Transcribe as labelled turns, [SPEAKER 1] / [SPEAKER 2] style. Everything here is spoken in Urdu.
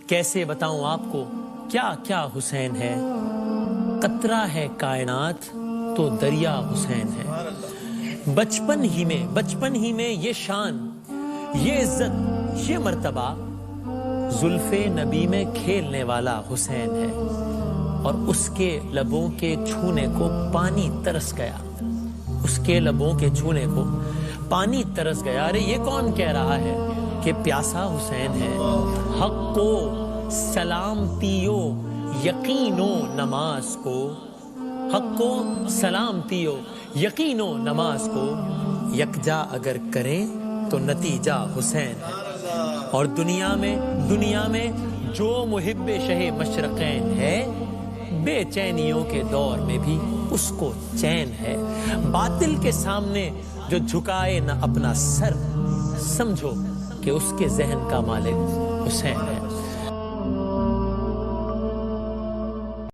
[SPEAKER 1] کیسے بتاؤں آپ کو کیا کیا حسین ہے، قطرہ ہے کائنات تو دریا حسین ہے۔ بچپن ہی میں یہ شان، یہ عزت، یہ مرتبہ زلف نبی میں کھیلنے والا حسین ہے، اور اس کے لبوں کے چھونے کو پانی ترس گیا، اس کے لبوں کے چھونے کو پانی ترس گیا۔ ارے یہ کون کہہ رہا ہے کہ پیاسا حسین ہے؟ حق کو سلام پیو یقینو نماز کو، حق کو سلام پیو یقینو نماز کو، یکجا اگر کریں تو نتیجہ حسین ہے۔ اور دنیا میں جو محب شہ مشرقین ہے، بے چینیوں کے دور میں بھی اس کو چین ہے۔ باطل کے سامنے جو جھکائے نہ اپنا سر، سمجھو کہ اس کے ذہن کا مالک حسین ہے۔